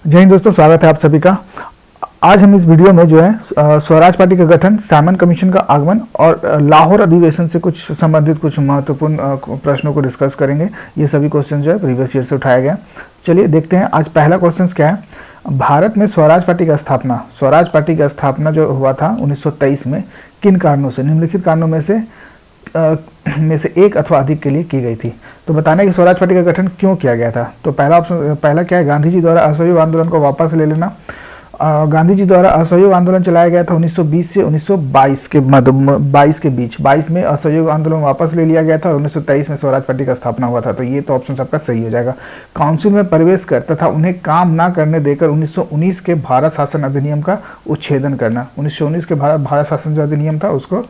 जय हिंद दोस्तों, स्वागत है आप सभी का। आज हम इस वीडियो में जो है स्वराज पार्टी का गठन, साइमन कमीशन का आगमन और लाहौर अधिवेशन से कुछ संबंधित कुछ महत्वपूर्ण प्रश्नों को डिस्कस करेंगे। ये सभी क्वेश्चन जो है प्रीवियस ईयर से उठाया गया। चलिए देखते हैं आज पहला क्वेश्चन क्या है। भारत में स्वराज पार्टी का स्थापना जो हुआ था 1923 में किन कारणों से, निम्नलिखित कारणों में से एक अथवा अधिक के लिए की गई थी। तो बताना है कि स्वराज पार्टी का गठन क्यों किया गया था। तो पहला क्या है, गांधी जी द्वारा असहयोग आंदोलन को वापस ले लेना। गांधी जी द्वारा असहयोग आंदोलन चलाया गया था 1920 से 1922 के मध्य 22 के बीच। 22 में असहयोग आंदोलन वापस ले लिया गया था और 1923 में स्वराज पार्टी का स्थापना हुआ था। तो ये तो ऑप्शन सबका सही हो जाएगा। काउंसिल में प्रवेश कर तथा उन्हें काम ना करने देकर 1919 के भारत शासन अधिनियम का उच्छेदन करना। 1919 के भारत शासन जो अधिनियम था उसको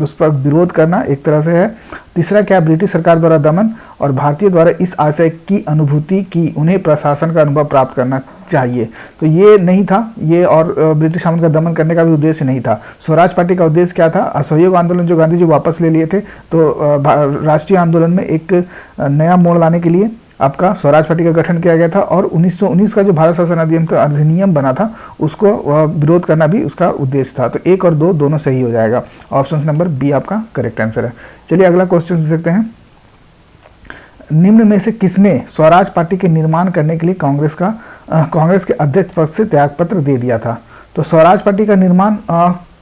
उस पर विरोध करना एक तरह से है। तीसरा क्या, ब्रिटिश सरकार द्वारा दमन और भारतीय द्वारा इस आशय की अनुभूति की उन्हें प्रशासन का अनुभव प्राप्त करना चाहिए। तो ये नहीं था, ये और ब्रिटिश शासन का दमन करने का भी उद्देश्य नहीं था। स्वराज पार्टी का उद्देश्य क्या था, असहयोग आंदोलन जो गांधी जी वापस ले लिए थे, तो राष्ट्रीय आंदोलन में एक नया मोड़ लाने के लिए आपका स्वराज पार्टी का गठन किया गया था। और 1919 का जो भारत शासन अधिनियम बना था उसको विरोध करना भी उसका उद्देश्य था। तो 1 और 2 दोनों सही हो जाएगा। ऑप्शन नंबर बी आपका करेक्ट आंसर है। चलिए अगला क्वेश्चन देखते हैं। निम्न में से किसने स्वराज पार्टी के निर्माण करने के लिए कांग्रेस के अध्यक्ष पद से त्यागपत्र दे दिया था। तो स्वराज पार्टी का निर्माण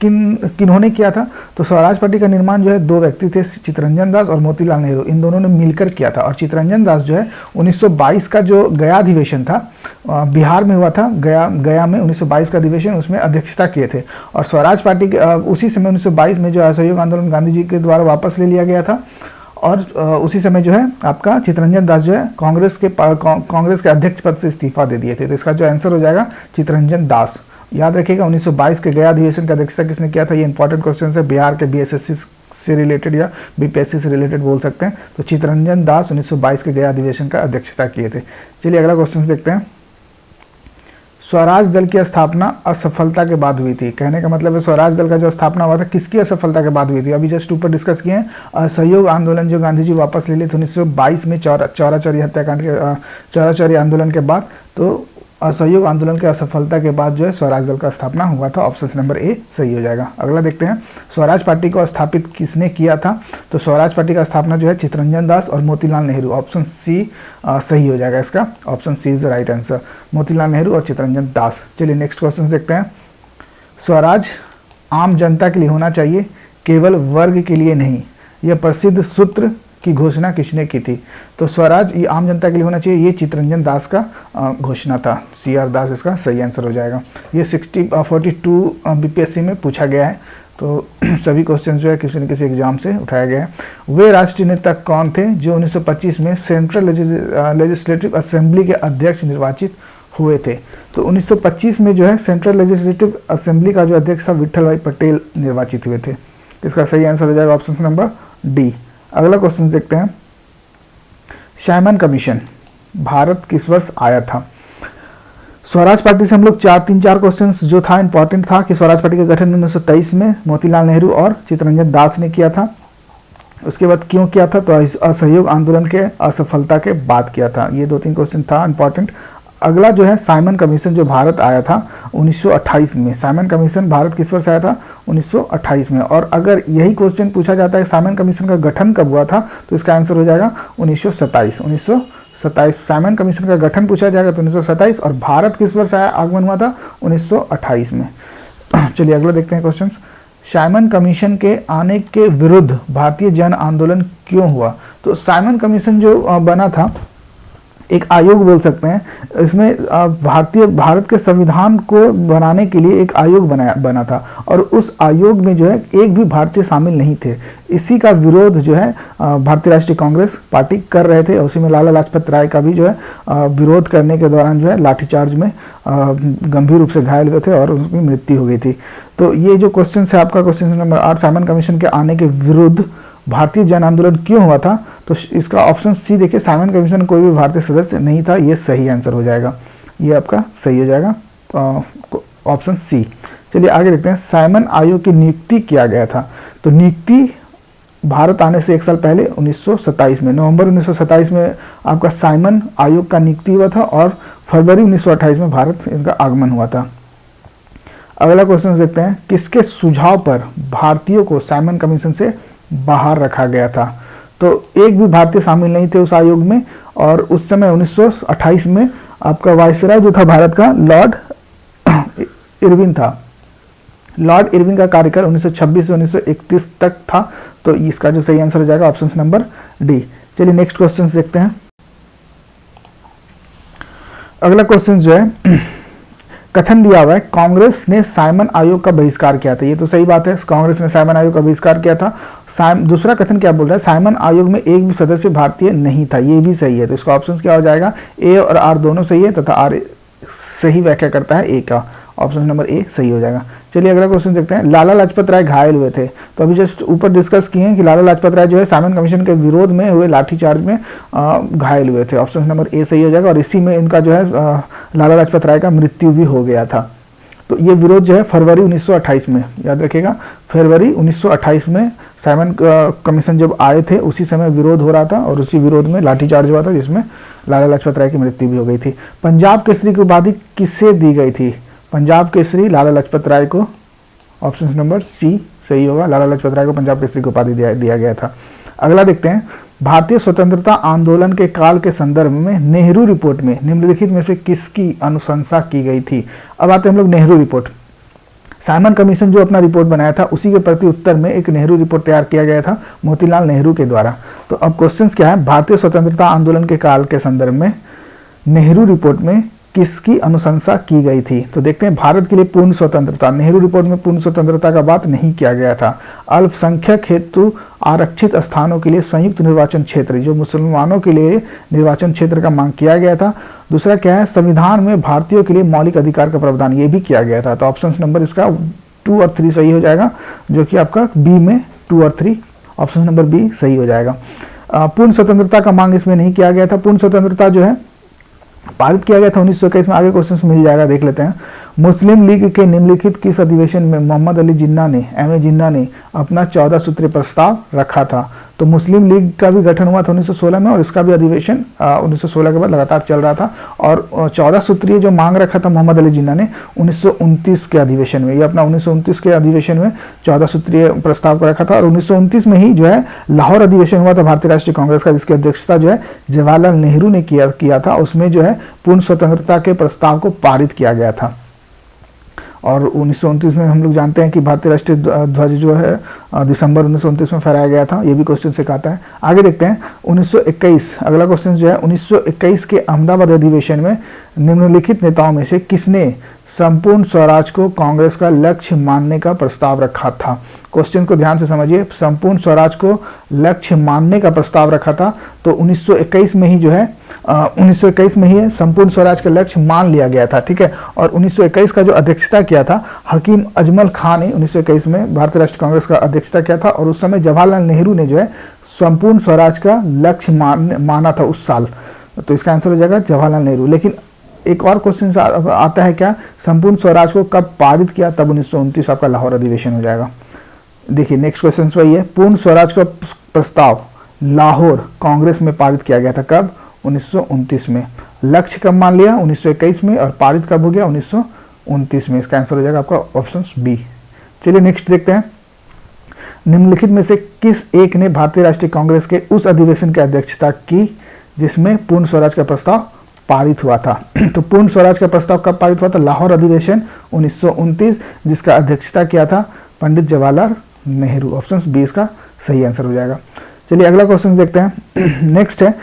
किन्होंने किया था। तो स्वराज पार्टी का निर्माण जो है 2 व्यक्ति थे, चित्तरंजन दास और मोतीलाल नेहरू। इन दोनों ने मिलकर किया था। और चित्तरंजन दास जो है 1922 का जो गया अधिवेशन था, बिहार में हुआ था, गया में 1922 का अधिवेशन, उसमें अध्यक्षता किए थे। और स्वराज पार्टी उसी समय 1922 में जो असहयोग आंदोलन गांधी जी के द्वारा वापस ले लिया गया था। और उसी समय जो है आपका चित्तरंजन दास जो है कांग्रेस के अध्यक्ष पद से इस्तीफा दे दिए थे। तो इसका जो आंसर हो जाएगा चित्तरंजन दास। याद रखिएगा 1922 के गया अधिवेशन का अध्यक्षता किसने किया था। ये इंपॉर्टेंट क्वेश्चन है, बिहार के बीएसएससी से रिलेटेड या बीपीएससी से रिलेटेड बोल सकते हैं। तो चित्तरंजन दास 1922 के गया अधिवेशन का अध्यक्षता किए थे। चलिए अगला क्वेश्चन देखते हैं। स्वराज दल की स्थापना असफलता के बाद हुई थी। कहने का मतलब है स्वराज दल का जो स्थापना हुआ था किसकी असफलता के बाद हुई थी। अभी जस्ट ऊपर डिस्कस किए हैं। असहयोग आंदोलन जो गांधी जी वापस ले लिए थे 1922 में चौराचौरी हत्याकांड के चौराचौरी आंदोलन के बाद। तो असहयोग आंदोलन के असफलता के बाद जो है स्वराज दल का स्थापना हुआ था। ऑप्शन नंबर ए सही हो जाएगा। अगला देखते हैं, स्वराज पार्टी को स्थापित किसने किया था। तो स्वराज पार्टी का स्थापना जो है चित्तरंजन दास और मोतीलाल नेहरू। ऑप्शन सी सही हो जाएगा इसका। Option C is the right answer, Motilal Nehru और चित्तरंजन दास। चलिए नेक्स्ट क्वेश्चन देखते हैं। स्वराज आम जनता के लिए होना चाहिए, केवल वर्ग के लिए नहीं। यह प्रसिद्ध सूत्र की घोषणा किसने की थी। तो स्वराज ये आम जनता के लिए होना चाहिए, ये चित्तरंजन दास का घोषणा था। CR दास इसका सही आंसर हो जाएगा। ये 42 बीपीएससी में पूछा गया है। तो सभी क्वेश्चन जो है किसी न किसी एग्जाम से उठाया गया है। वे राष्ट्रीय नेता कौन थे जो 1925 में सेंट्रल लेजिस्लेटिव असेंबली के अध्यक्ष निर्वाचित हुए थे। तो 1925 में जो है सेंट्रल लेजिस्लेटिव असेंबली का जो अध्यक्ष था विठल भाई पटेल निर्वाचित हुए थे। इसका सही आंसर हो जाएगा ऑप्शन नंबर डी। अगला क्वेश्चन देखते हैं। साइमन कमीशन भारत किस वर्ष आया था। स्वराज पार्टी से हम लोग 3-4 क्वेश्चंस जो था इंपॉर्टेंट था कि स्वराज पार्टी का गठन 1923 में मोतीलाल नेहरू और चित्तरंजन दास ने किया था। उसके बाद क्यों किया था, तो असहयोग आंदोलन के असफलता के बाद किया था। ये 2-3 क्वेश्चन था इंपॉर्टेंट। अगला जो है साइमन कमीशन जो भारत आया था 1928 में। साइमन कमीशन भारत किस वर्ष आया था, 1928 में। और अगर यही क्वेश्चन पूछा जाता है साइमन कमीशन का गठन कब हुआ था, तो इसका आंसर हो जाएगा 1927। साइमन कमीशन का गठन पूछा जाएगा तो 1927। और भारत किस वर्ष आगमन हुआ था, 1928 में। चलिए अगला देखते हैं क्वेश्चन। साइमन कमीशन के आने के विरुद्ध भारतीय जन आंदोलन क्यों हुआ। तो साइमन कमीशन जो बना था एक आयोग बोल सकते हैं। इसमें भारत के संविधान को बनाने के लिए एक आयोग बना था। और उस आयोग में जो है एक भी भारतीय शामिल नहीं थे। इसी का विरोध जो है भारतीय राष्ट्रीय कांग्रेस पार्टी कर रहे थे। उसी में लाला लाजपत राय का भी जो है विरोध करने के दौरान जो है लाठीचार्ज में गंभीर रूप से घायल हुए थे और उनकी मृत्यु हो गई थी। तो ये जो क्वेश्चन है आपका क्वेश्चन नंबर 8, साइमन कमीशन के आने के विरुद्ध भारतीय जन आंदोलन क्यों हुआ था। तो इसका ऑप्शन सी देखिए, साइमन कमीशन कोई भी भारतीय सदस्य नहीं था। ये सही आंसर हो जाएगा, ये आपका सही हो जाएगा ऑप्शन सी। चलिए आगे देखते हैं। साइमन आयोग की नियुक्ति किया गया था। तो नियुक्ति भारत आने से 1 साल पहले 1927 में, नवंबर 1927 में आपका साइमन आयोग का नियुक्ति हुआ था। और फरवरी 1928 में भारत इनका आगमन हुआ था। अगला क्वेश्चन देखते हैं, किसके सुझाव पर भारतीयों को साइमन कमीशन से बाहर रखा गया था? तो एक भी भारतीय शामिल नहीं थे उस आयोग में, और उस समय 1928 में आपका वायसराय जो था भारत का, लॉर्ड इरविन था। लॉर्ड इरविन का कार्यकाल 1926 से 1931 तक था। तो इसका जो सही आंसर हो जाएगा ऑप्शन नंबर डी। चलिए नेक्स्ट क्वेश्चन देखते हैं। अगला क्वेश्चन जो है, कथन दिया हुआ है कांग्रेस ने साइमन आयोग का बहिष्कार किया था। ये तो सही बात है, कांग्रेस ने साइमन आयोग का बहिष्कार किया था। दूसरा कथन क्या बोल रहा है, साइमन आयोग में एक भी सदस्य भारतीय नहीं था। ये भी सही है। तो इसका ऑप्शन क्या हो जाएगा, ए और आर दोनों सही है तथा आर सही व्याख्या करता है ए का। ऑप्शन नंबर ए सही हो जाएगा। चलिए अगला क्वेश्चन देखते हैं, लाला लाजपत राय घायल हुए थे। तो अभी जस्ट ऊपर डिस्कस किए हैं कि लाला लाजपत राय जो है साइमन कमीशन के विरोध में हुए लाठीचार्ज में घायल हुए थे। ऑप्शन नंबर ए सही हो जाएगा। और इसी में इनका जो है लाला लाजपत राय का मृत्यु भी हो गया था। तो ये विरोध जो है फरवरी 1928 में, याद रखिएगा, फरवरी 1928 में साइमन कमीशन जब आए थे उसी समय विरोध हो रहा था, और उसी विरोध में लाठीचार्ज हुआ था जिसमें लाला लाजपत राय की मृत्यु भी हो गई थी। पंजाब केसरी की उपाधि किसे दी गई थी? पंजाब केसरी लाला लाजपत राय को। ऑप्शन नंबर सी सही होगा, लाला लाजपत राय को पंजाब केसरी की उपाधि दिया गया था। अगला देखते हैं, भारतीय स्वतंत्रता आंदोलन के काल के संदर्भ में नेहरू रिपोर्ट में निम्नलिखित में से किसकी अनुशंसा की गई थी? अब आते हैं हम लोग नेहरू रिपोर्ट। साइमन कमीशन जो अपना रिपोर्ट बनाया था उसी के प्रति उत्तर में एक नेहरू रिपोर्ट तैयार किया गया था मोतीलाल नेहरू के द्वारा। तो अब क्वेश्चन क्या है, भारतीय स्वतंत्रता आंदोलन के काल के संदर्भ में नेहरू रिपोर्ट में किसकी अनुशंसा की गई थी? तो देखते हैं, भारत के लिए पूर्ण स्वतंत्रता, नेहरू रिपोर्ट में पूर्ण स्वतंत्रता का बात नहीं किया गया था। अल्पसंख्यक हेतु आरक्षित स्थानों के लिए संयुक्त निर्वाचन क्षेत्र, जो मुसलमानों के लिए निर्वाचन क्षेत्र का मांग किया गया था। दूसरा क्या है, संविधान में भारतीयों के लिए मौलिक अधिकार का प्रावधान, ये भी किया गया था। तो ऑप्शन नंबर इसका 2 और 3 सही हो जाएगा, जो कि आपका बी में 2 और 3, ऑप्शन नंबर बी सही हो जाएगा। पूर्ण स्वतंत्रता का मांग इसमें नहीं किया गया था। पूर्ण स्वतंत्रता जो है पारित किया गया था 1921 में। आगे क्वेश्चन मिल जाएगा, देख लेते हैं। मुस्लिम लीग के निम्नलिखित किस अधिवेशन में मोहम्मद अली जिन्ना ने, एम.ए. जिन्ना ने अपना 14 सूत्रीय प्रस्ताव रखा था? तो मुस्लिम लीग का भी गठन हुआ था 1916 में, और इसका भी अधिवेशन 1916 के बाद लगातार चल रहा था। और 14 सूत्रीय जो मांग रखा था मोहम्मद अली जिन्ना ने 1929 के अधिवेशन में, ये अपना 1929 के अधिवेशन में 14 सूत्रीय प्रस्ताव को रखा था। और 1929 में ही जो है लाहौर अधिवेशन हुआ था भारतीय राष्ट्रीय कांग्रेस का, जिसकी अध्यक्षता जो है जवाहरलाल नेहरू ने किया था। उसमें जो है पूर्ण स्वतंत्रता के प्रस्ताव को पारित किया गया था। और 1929 में हम लोग जानते हैं कि भारतीय राष्ट्रीय ध्वज जो है दिसंबर 1929 में फहराया गया था। ये भी क्वेश्चन से कहता है। आगे देखते हैं 1921, अगला क्वेश्चन जो है 1921 के अहमदाबाद अधिवेशन में निम्नलिखित नेताओं में से किसने संपूर्ण स्वराज को कांग्रेस का लक्ष्य मानने का प्रस्ताव रखा था? क्वेश्चन को ध्यान से समझिए, संपूर्ण स्वराज को लक्ष्य मानने का प्रस्ताव रखा था। तो 1921 में ही जो है 1921 में ही संपूर्ण स्वराज का लक्ष्य मान लिया गया था, ठीक है। और 1921 का जो अध्यक्षता किया था हकीम अजमल खान ने 1921 में भारतीय राष्ट्रीय कांग्रेस का अध्यक्षता किया था। और उस समय जवाहरलाल नेहरू ने जो है संपूर्ण स्वराज का लक्ष्य माना था उस साल। तो इसका आंसर हो जाएगा जवाहरलाल नेहरू। लेकिन एक और क्वेश्चन आता है, क्या संपूर्ण स्वराज को कब पारित किया? तब 1929 आपका लाहौर अधिवेशन हो जाएगा। देखिए नेक्स्ट क्वेश्चन वही है, पूर्ण स्वराज का प्रस्ताव लाहौर कांग्रेस में पारित किया गया था कब? 1929 में। लक्ष्य कब मान लिया? 1921 में। और पारित कब हो गया? 1929 में। इसका आंसर हो जाएगा आपका ऑप्शन बी। चलिए नेक्स्ट देखते हैं, निम्नलिखित में से किस एक ने भारतीय राष्ट्रीय कांग्रेस के उस अधिवेशन की अध्यक्षता की जिसमें पूर्ण स्वराज का प्रस्ताव पारित हुआ था? तो पूर्ण स्वराज का प्रस्ताव कब पारित हुआ था? लाहौर अधिवेशन 1929, जिसका अध्यक्षता किया था पंडित जवाहरलाल नेहरू। ऑप्शन बी इसका सही आंसर हो जाएगा। चलिए अगला क्वेश्चन देखते हैं। नेक्स्ट है,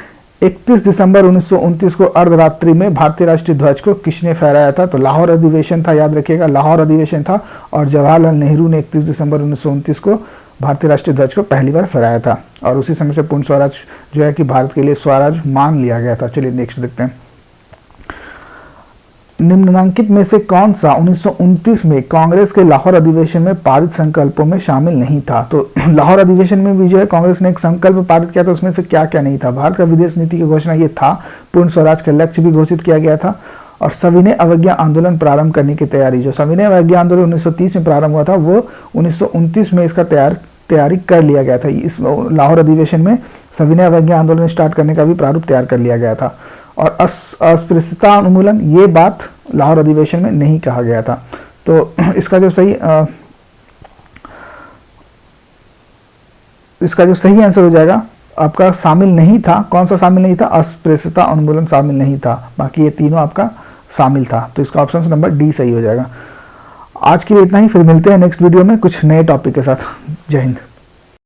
31 दिसंबर 1929 को अर्धरात्रि में भारतीय राष्ट्रीय ध्वज को किसने फहराया था? तो लाहौर अधिवेशन था, याद रखिएगा, लाहौर अधिवेशन था। और जवाहरलाल नेहरू ने 31 दिसंबर 1929 को भारतीय राष्ट्रीय ध्वज को पहली बार फहराया था। और उसी समय से पूर्ण स्वराज जो है कि भारत के लिए स्वराज मान लिया गया था। चलिए नेक्स्ट देखते हैं, निम्नलिखित में से कौन सा 1929 में कांग्रेस के लाहौर अधिवेशन में पारित संकल्पों में शामिल नहीं था? तो लाहौर अधिवेशन में भी जो है कांग्रेस ने एक संकल्प पारित किया था, उसमें से क्या क्या नहीं था? भारत का विदेश नीति की घोषणा ये था, पूर्ण स्वराज का लक्ष्य भी घोषित किया गया था, और सविनय अवज्ञा आंदोलन प्रारंभ करने की तैयारी। जो सविनय अवज्ञा आंदोलन 1930 में प्रारंभ हुआ था वो 1929 में इसका तैयार तैयारी कर लिया गया था। इस लाहौर अधिवेशन में सविनय अवज्ञा आंदोलन स्टार्ट करने का भी प्रारूप तैयार कर लिया गया था। और अस्पृश्यता उन्मूलन ये बात लाहौर अधिवेशन में नहीं कहा गया था। तो इसका जो सही आंसर हो जाएगा आपका शामिल नहीं था। कौन सा शामिल नहीं था? अस्पृश्यता उन्मूलन शामिल नहीं था, बाकी ये तीनों आपका शामिल था। तो इसका ऑप्शन नंबर डी सही हो जाएगा। आज के लिए इतना ही, फिर मिलते हैं नेक्स्ट वीडियो में कुछ नए टॉपिक के साथ। जय हिंद।